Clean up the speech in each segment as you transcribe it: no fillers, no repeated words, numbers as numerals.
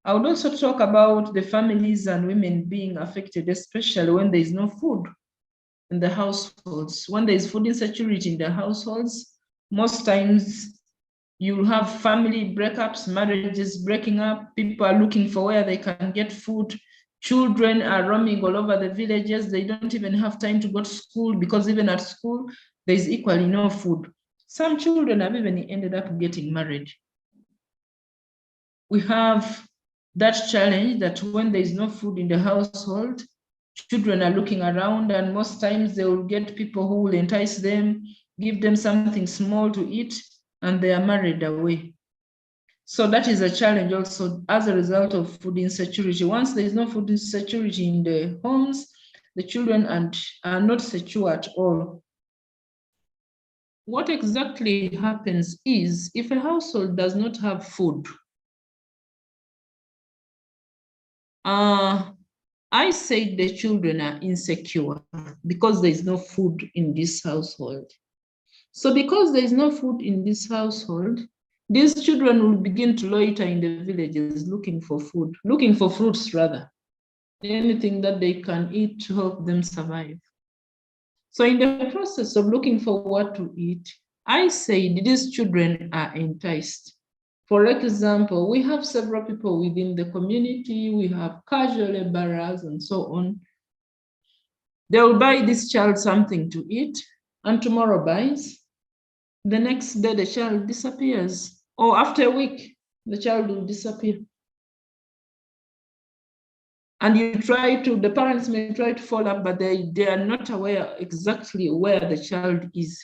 I would also talk about the families and women being affected, especially when there is no food in the households. When there is food insecurity in the households, most times you'll have family breakups, marriages breaking up, people are looking for where they can get food. Children are roaming all over the villages. They don't even have time to go to school because even at school, there's equally no food. Some children have even ended up getting married. We have that challenge that when there is no food in the household, children are looking around, and most times they will get people who will entice them, give them something small to eat, and they are married away. So that is a challenge also as a result of food insecurity. Once there is no food insecurity in the homes, the children are not secure at all. What exactly happens is if a household does not have food, I say the children are insecure because there is no food in this household. So because there is no food in this household, these children will begin to loiter in the villages looking for food, looking for fruits rather, anything that they can eat to help them survive. So in the process of looking for what to eat, I say these children are enticed. For example, we have several people within the community, we have casual laborers and so on. They will buy this child something to eat, and tomorrow buys. The next day, the child disappears. Or after a week, the child will disappear. And the parents may try to follow up, but they are not aware exactly where the child is.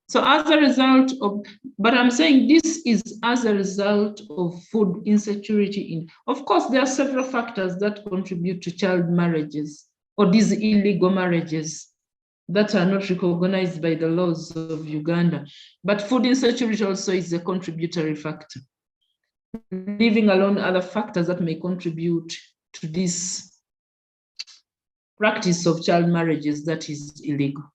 So as a result of, but I'm saying this is as a result of food insecurity. Of course, there are several factors that contribute to child marriages or these illegal marriages that are not recognized by the laws of Uganda. But food insecurity also is a contributory factor, leaving alone other factors that may contribute to this practice of child marriages that is illegal.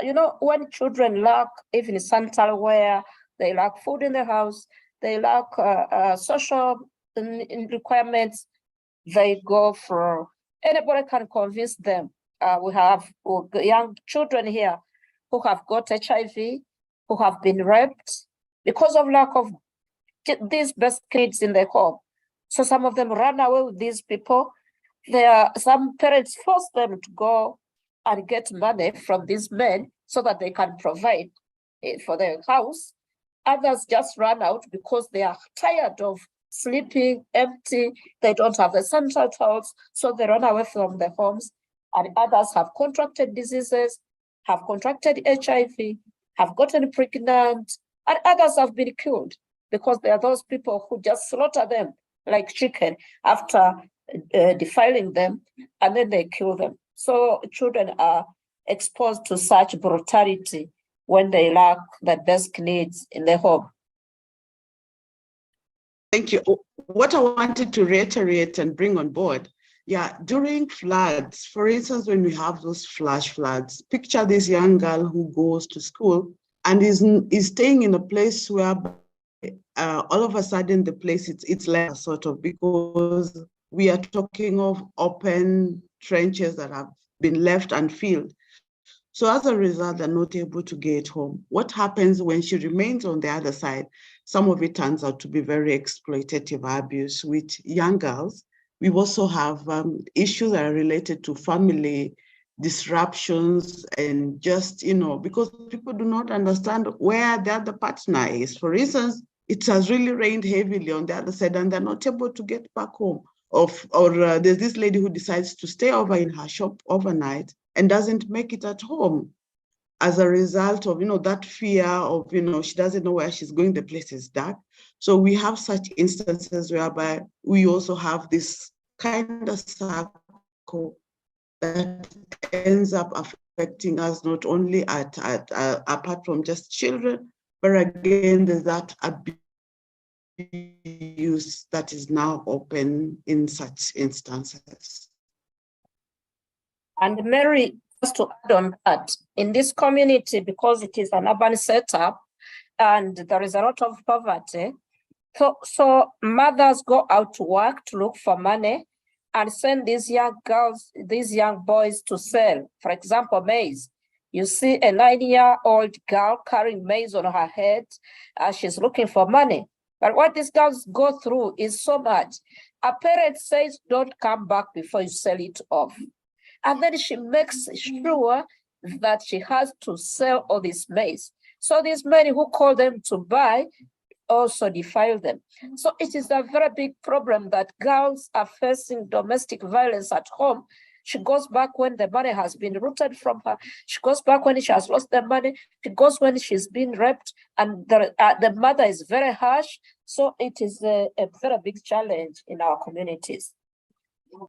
You know, when children lack even sanitary wear, they lack food in the house, they lack social requirements, they go for, anybody can convince them. We have young children here who have got HIV, who have been raped because of lack of these best kids in the home. So some of them run away with these people. Some parents force them to go and get money from these men so that they can provide for their house. Others just run out because they are tired of sleeping empty. They don't have the sanitary towels, so they run away from their homes. And others have contracted diseases, have contracted HIV, have gotten pregnant, and others have been killed because there are those people who just slaughter them like chicken after defiling them, and then they kill them. So children are exposed to such brutality when they lack the basic needs in the home. Thank you. What I wanted to reiterate and bring on board, during floods, for instance, when we have those flash floods, picture this young girl who goes to school and is staying in a place where all of a sudden the place it's like sort of, because we are talking of open trenches that have been left unfilled. So as a result, they're not able to get home. What happens when she remains on the other side? Some of it turns out to be very exploitative abuse with young girls. We also have issues that are related to family disruptions and just, because people do not understand where the other partner is. For instance, it has really rained heavily on the other side and they're not able to get back home. Or there's this lady who decides to stay over in her shop overnight and doesn't make it at home as a result of, that fear of, she doesn't know where she's going, the place is dark. So we have such instances whereby we also have this kind of circle that ends up affecting us not only apart from just children, but again, there's that abuse that is now open in such instances. And Mary, just to add on that, in this community, because it is an urban setup and there is a lot of poverty, So mothers go out to work to look for money and send these young girls, these young boys to sell, for example, maize. You see a 9-year-old girl carrying maize on her head as she's looking for money. But what these girls go through is so much. A parent says, don't come back before you sell it off. And then she makes sure that she has to sell all this maize. So these men who call them to buy also defile them. So it is a very big problem that girls are facing domestic violence at home. She goes back when the money has been rooted from her. She goes back when she has lost the money. She goes when she's been raped, and the mother is very harsh. So it is a very big challenge in our communities.